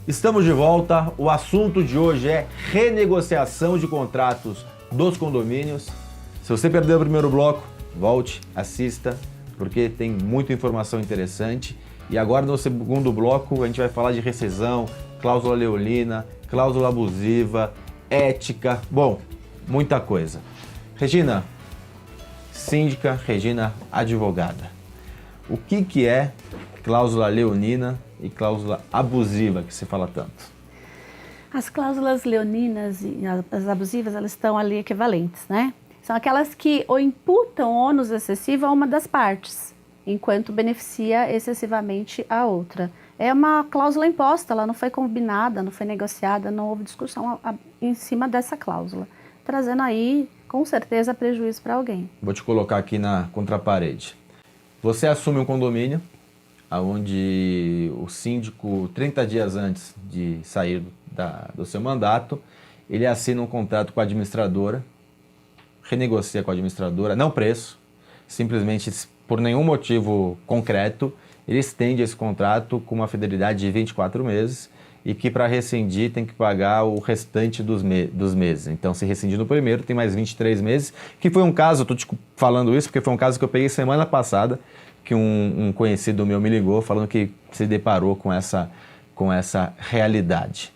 Estamos de volta. O assunto de hoje é renegociação de contratos dos condomínios. Se você perdeu o primeiro bloco, volte, assista, porque tem muita informação interessante. E agora no segundo bloco a gente vai falar de rescisão, cláusula leonina, cláusula abusiva, ética, bom, muita coisa. Regina, síndica, Regina, advogada. O que é cláusula leonina e cláusula abusiva que se fala tanto? As cláusulas leoninas e as abusivas, elas estão ali equivalentes, né? São aquelas que ou imputam ônus excessivo a uma das partes, enquanto beneficia excessivamente a outra. É uma cláusula imposta, ela não foi combinada, não foi negociada, não houve discussão em cima dessa cláusula, trazendo aí, com certeza, prejuízo para alguém. Vou te colocar aqui na contraparede. Você assume um condomínio, onde o síndico, 30 dias antes de sair do seu mandato, ele assina um contrato com a administradora, renegocia com a administradora, não preço, simplesmente por nenhum motivo concreto, ele estende esse contrato com uma fidelidade de 24 meses e que para rescindir tem que pagar o restante dos meses. Então, se rescindir no primeiro, tem mais 23 meses, que foi um caso, estou te falando isso porque foi um caso que eu peguei semana passada, que um conhecido meu me ligou falando que se deparou com essa realidade.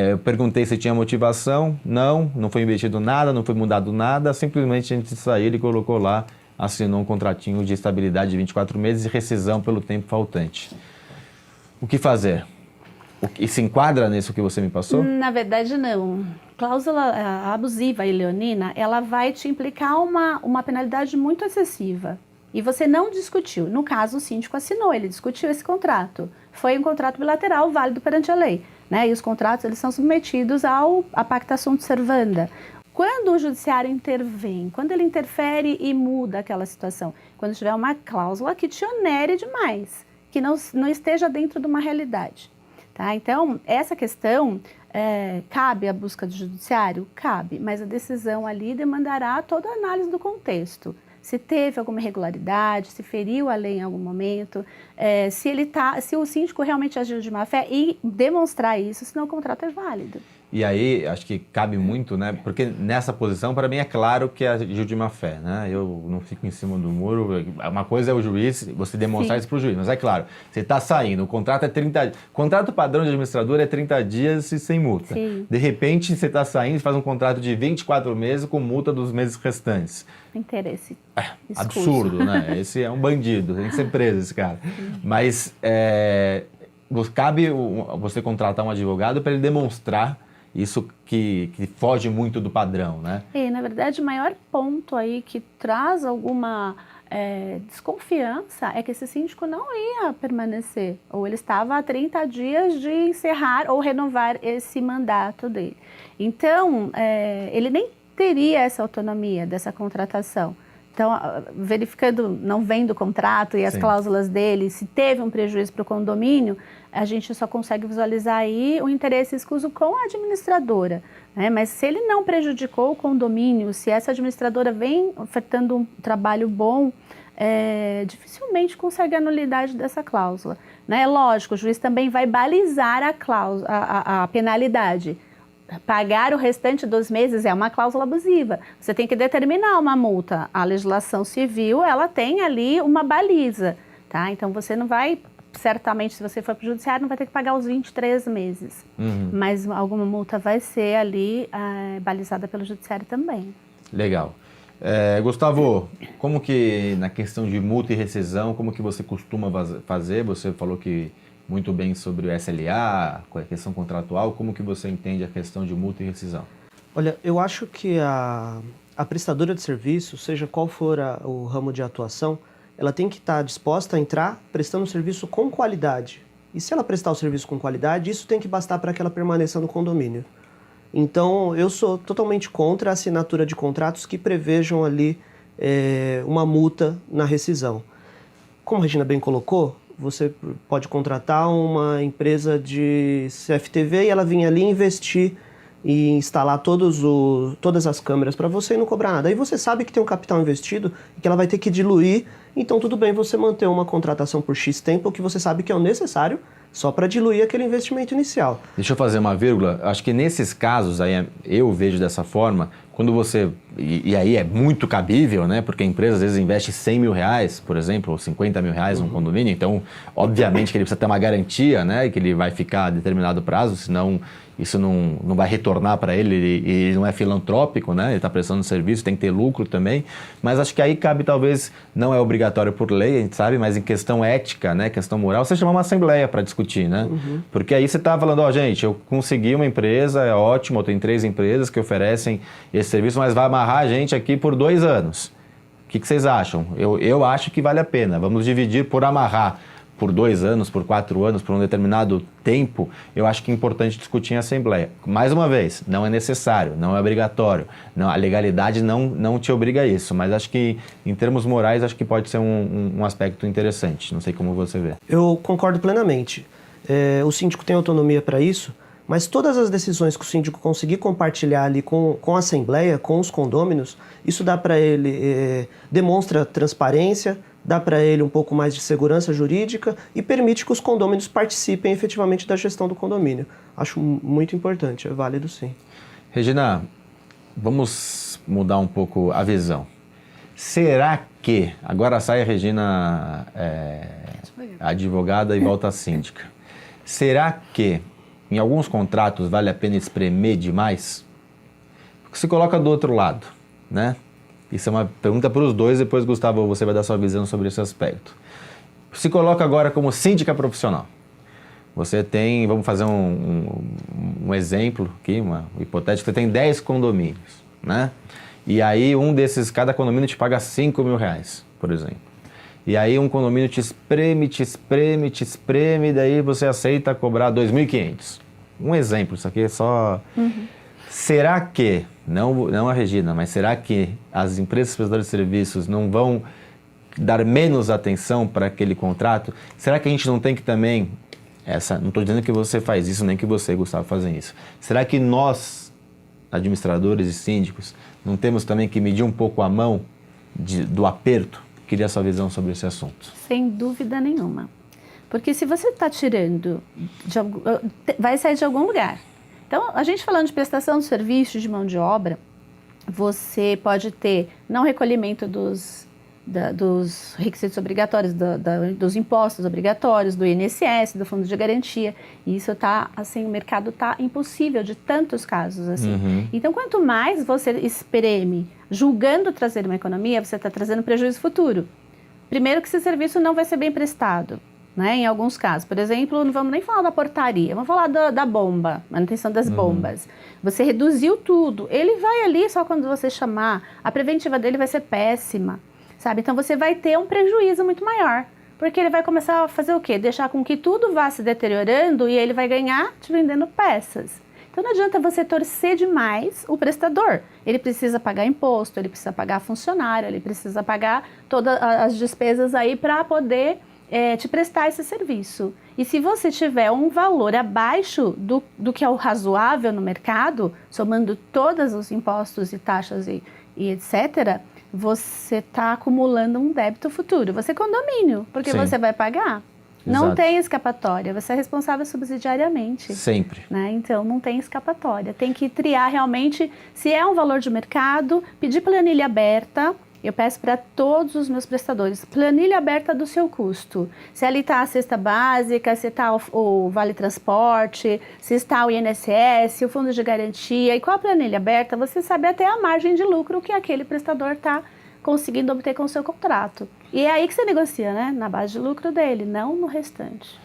Eu perguntei se tinha motivação, não foi investido nada, não foi mudado nada, simplesmente antes de sair ele colocou lá, assinou um contratinho de estabilidade de 24 meses e rescisão pelo tempo faltante. O que fazer? E se enquadra nisso que você me passou? Na verdade, não. Cláusula abusiva e leonina, ela vai te implicar uma penalidade muito excessiva. E você não discutiu. No caso, o síndico assinou, ele discutiu esse contrato. Foi um contrato bilateral válido perante a lei, né? E os contratos, eles são submetidos à pacta sunt servanda. Quando o judiciário intervém, quando ele interfere e muda aquela situação, quando tiver uma cláusula que te onere demais, que não esteja dentro de uma realidade. Tá? Então, essa questão, cabe a busca do judiciário? Cabe, mas a decisão ali demandará toda a análise do contexto. Se teve alguma irregularidade, se feriu a lei em algum momento, se o síndico realmente agiu de má fé e demonstrar isso, senão o contrato é válido. E aí, acho que cabe muito, né? Porque nessa posição, para mim, é claro que agiu de má fé, né? Eu não fico em cima do muro. Uma coisa é o juiz, você demonstrar Sim. isso para o juiz. Mas é claro, você está saindo, o contrato é 30 dias. O contrato padrão de administrador é 30 dias e sem multa. Sim. De repente, você está saindo e faz um contrato de 24 meses com multa dos meses restantes. Interesse. Absurdo, né? Esse é um bandido, tem que ser preso esse cara. Sim. Mas cabe você contratar um advogado para ele demonstrar isso que foge muito do padrão, né? E, na verdade, o maior ponto aí que traz alguma desconfiança é que esse síndico não ia permanecer, ou ele estava há 30 dias de encerrar ou renovar esse mandato dele. Então, ele nem teria essa autonomia dessa contratação. Então, verificando, não vendo o contrato e as Sim. cláusulas dele, se teve um prejuízo para o condomínio, a gente só consegue visualizar aí o interesse escuso com a administradora, né? Mas se ele não prejudicou o condomínio, se essa administradora vem ofertando um trabalho bom, dificilmente consegue a nulidade dessa cláusula, né? Lógico, o juiz também vai balizar a penalidade. Pagar o restante dos meses é uma cláusula abusiva. Você tem que determinar uma multa. A legislação civil, ela tem ali uma baliza, tá? Então, você não vai, certamente, se você for para o judiciário, não vai ter que pagar os 23 meses. Uhum. Mas alguma multa vai ser ali balizada pelo judiciário também. Legal. Gustavo, como que na questão de multa e rescisão, como que você costuma fazer? Você falou que muito bem sobre o SLA, a questão contratual, como que você entende a questão de multa e rescisão? Olha, eu acho que a prestadora de serviço, seja qual for o ramo de atuação, ela tem que estar disposta a entrar prestando serviço com qualidade. E se ela prestar o serviço com qualidade, isso tem que bastar para que ela permaneça no condomínio. Então, eu sou totalmente contra a assinatura de contratos que prevejam ali uma multa na rescisão. Como a Regina bem colocou, você pode contratar uma empresa de CFTV e ela vir ali investir e instalar todas as câmeras para você e não cobrar nada. Aí você sabe que tem um capital investido e que ela vai ter que diluir, então tudo bem você manter uma contratação por X tempo que você sabe que é o necessário só para diluir aquele investimento inicial. Deixa eu fazer uma vírgula. Acho que nesses casos, aí eu vejo dessa forma, quando você... E aí é muito cabível, né? Porque a empresa às vezes investe 100 mil reais, por exemplo, ou 50 mil reais num condomínio. Então, obviamente que ele precisa ter uma garantia, né? Que ele vai ficar a determinado prazo, senão isso não vai retornar para ele. Ele não é filantrópico, né? Ele está prestando serviço, tem que ter lucro também. Mas acho que aí cabe, talvez, não é obrigatório por lei, a gente sabe, mas em questão ética, né? Questão moral, você chamar uma assembleia para discutir, né? Porque aí você está falando, ó, gente, eu consegui uma empresa, é ótimo, eu tenho 3 empresas que oferecem esse serviço, mas vai amarrar a gente aqui por 2 anos. O que vocês acham? Eu acho que vale a pena. Vamos dividir por amarrar por 2 anos, por 4 anos, por um determinado tempo. Eu acho que é importante discutir em assembleia. Mais uma vez, não é necessário, não é obrigatório. Não, a legalidade não te obriga a isso, mas acho que em termos morais, acho que pode ser um aspecto interessante. Não sei como você vê. Eu concordo plenamente. O síndico tem autonomia para isso, mas todas as decisões que o síndico conseguir compartilhar ali com a assembleia, com os condôminos, isso dá para ele, demonstra transparência, dá para ele um pouco mais de segurança jurídica e permite que os condôminos participem efetivamente da gestão do condomínio. Acho muito importante, é válido sim. Regina, vamos mudar um pouco a visão. Será que... Agora sai a Regina advogada e volta a síndica. Será que em alguns contratos vale a pena espremer demais? Porque se coloca do outro lado, né? Isso é uma pergunta para os dois, depois, Gustavo, você vai dar sua visão sobre esse aspecto. Se coloca agora como síndica profissional. Você tem, vamos fazer um exemplo aqui, uma hipotética, você tem 10 condomínios, né? E aí cada condomínio te paga 5 mil reais, por exemplo. E aí um condomínio te espreme, e daí você aceita cobrar 2.500. Um exemplo, isso aqui é só... Será que, não a Regina, mas será que as empresas prestadoras de serviços não vão dar menos atenção para aquele contrato? Será que a gente não tem que também... não estou dizendo que você faz isso, nem que você, Gustavo, fazem isso. Será que nós, administradores e síndicos, não temos também que medir um pouco a mão do aperto? Queria a sua visão sobre esse assunto. Sem dúvida nenhuma. Porque se você está tirando, vai sair de algum lugar. Então, a gente falando de prestação de serviço, de mão de obra, você pode ter não recolhimento dos requisitos obrigatórios, dos impostos obrigatórios, do INSS, do Fundo de Garantia. E isso está, assim, o mercado está impossível de tantos casos, assim. Então, quanto mais você espreme, julgando trazer uma economia, você está trazendo prejuízo futuro. Primeiro que esse serviço não vai ser bem prestado, né? Em alguns casos. Por exemplo, não vamos nem falar da portaria, vamos falar da bomba, manutenção das bombas. Você reduziu tudo. Ele vai ali só quando você chamar. A preventiva dele vai ser péssima, sabe? Então, você vai ter um prejuízo muito maior. Porque ele vai começar a fazer o quê? Deixar com que tudo vá se deteriorando e ele vai ganhar te vendendo peças. Então, não adianta você torcer demais o prestador. Ele precisa pagar imposto, ele precisa pagar funcionário, ele precisa pagar todas as despesas aí para poder te prestar esse serviço. E se você tiver um valor abaixo do que é o razoável no mercado, somando todos os impostos e taxas e etc., você está acumulando um débito futuro. Você é condomínio, porque você vai pagar. Não Exato. Tem escapatória, você é responsável subsidiariamente. Sempre. Né? Então, não tem escapatória. Tem que triar realmente, se é um valor de mercado, pedir planilha aberta. Eu peço para todos os meus prestadores, planilha aberta do seu custo. Se ali está a cesta básica, se está o Vale Transporte, se está o INSS, o Fundo de Garantia. E com a planilha aberta, você sabe até a margem de lucro que aquele prestador está conseguindo obter com o seu contrato. E é aí que você negocia, né? Na base de lucro dele, não no restante.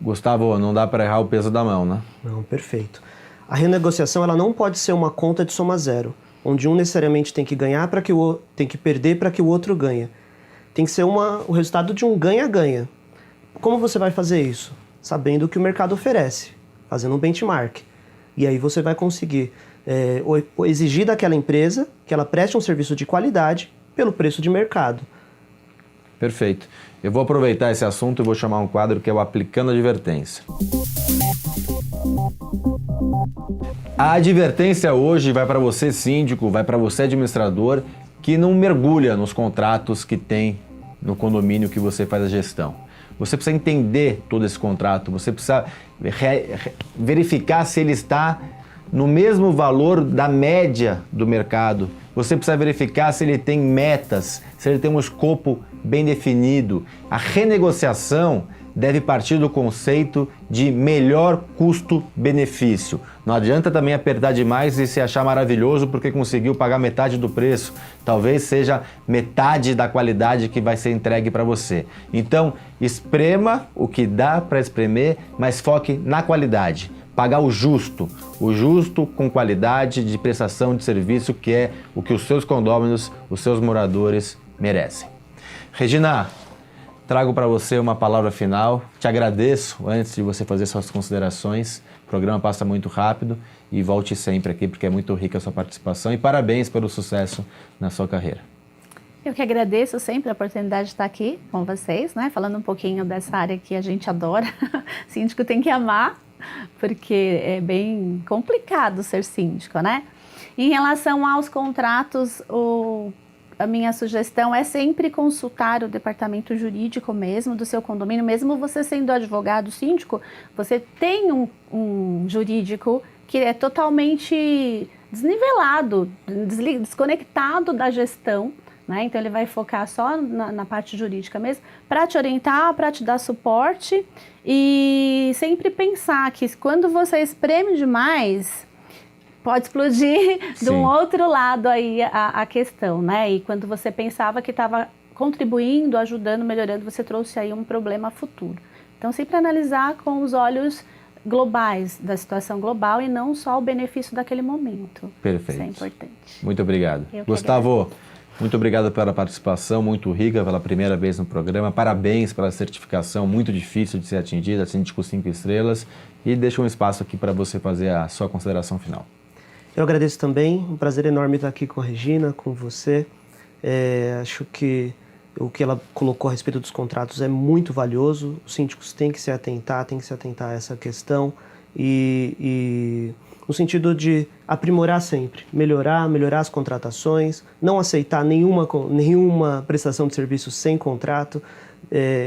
Gustavo, não dá para errar o peso da mão, né? Não, perfeito. A renegociação ela não pode ser uma conta de soma zero, onde um necessariamente tem que ganhar para que o outro tem que perder para que o outro ganhe. Tem que ser o resultado de um ganha-ganha. Como você vai fazer isso? Sabendo o que o mercado oferece, fazendo um benchmark. E aí você vai conseguir exigir daquela empresa que ela preste um serviço de qualidade pelo preço de mercado. Perfeito. Eu vou aproveitar esse assunto e vou chamar um quadro que é o Aplicando Advertência. A advertência hoje vai para você, síndico, vai para você, administrador, que não mergulha nos contratos que tem no condomínio que você faz a gestão. você precisa entender todo esse contrato, você precisa verificar se ele está no mesmo valor da média do mercado. Você precisa verificar se ele tem metas, se ele tem um escopo bem definido. A renegociação deve partir do conceito de melhor custo-benefício. Não adianta também apertar demais e se achar maravilhoso porque conseguiu pagar metade do preço. Talvez seja metade da qualidade que vai ser entregue para você. Então, esprema o que dá para espremer, mas foque na qualidade. Pagar o justo com qualidade de prestação de serviço, que é o que os seus condôminos, os seus moradores merecem. Regina, trago para você uma palavra final. Te agradeço antes de você fazer suas considerações. O programa passa muito rápido e volte sempre aqui porque é muito rica a sua participação e parabéns pelo sucesso na sua carreira. Eu que agradeço sempre a oportunidade de estar aqui com vocês, né? Falando um pouquinho dessa área que a gente adora. Síndico tem que amar, porque é bem complicado ser síndico, né? Em relação aos contratos, a minha sugestão é sempre consultar o departamento jurídico mesmo do seu condomínio, mesmo você sendo advogado síndico, você tem um jurídico que é totalmente desnivelado, desconectado da gestão, né? Então ele vai focar só na parte jurídica mesmo, para te orientar, para te dar suporte e sempre pensar que quando você espreme demais, pode explodir de um outro lado aí a questão, né? E quando você pensava que estava contribuindo, ajudando, melhorando, você trouxe aí um problema futuro. Então sempre analisar com os olhos globais, da situação global e não só o benefício daquele momento. Perfeito. Isso é importante. Muito obrigado. Gustavo, muito obrigado pela participação, muito rica, pela primeira vez no programa. Parabéns pela certificação, muito difícil de ser atingida, Síndico 5 estrelas. E deixo um espaço aqui para você fazer a sua consideração final. Eu agradeço também, um prazer enorme estar aqui com a Regina, com você. Acho que o que ela colocou a respeito dos contratos é muito valioso. Os síndicos têm que se atentar a essa questão e no sentido de aprimorar sempre, melhorar as contratações, não aceitar nenhuma prestação de serviço sem contrato,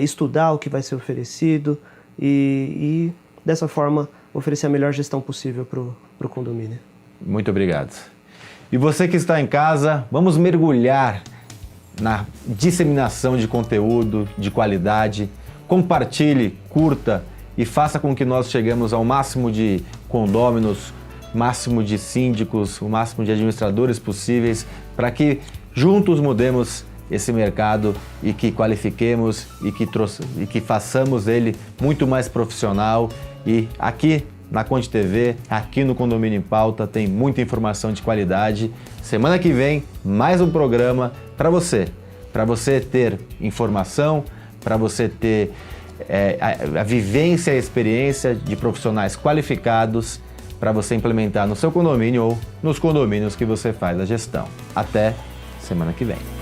estudar o que vai ser oferecido e dessa forma oferecer a melhor gestão possível para o condomínio. Muito obrigado. E você que está em casa, vamos mergulhar na disseminação de conteúdo de qualidade. Compartilhe, curta e faça com que nós cheguemos ao máximo de condôminos, máximo de síndicos, o máximo de administradores possíveis, para que juntos mudemos esse mercado e que qualifiquemos e que façamos ele muito mais profissional. E aqui na Conde TV, aqui no Condomínio em Pauta, tem muita informação de qualidade. Semana que vem, mais um programa para você ter informação, para você ter a vivência e a experiência de profissionais qualificados para você implementar no seu condomínio ou nos condomínios que você faz a gestão. Até semana que vem.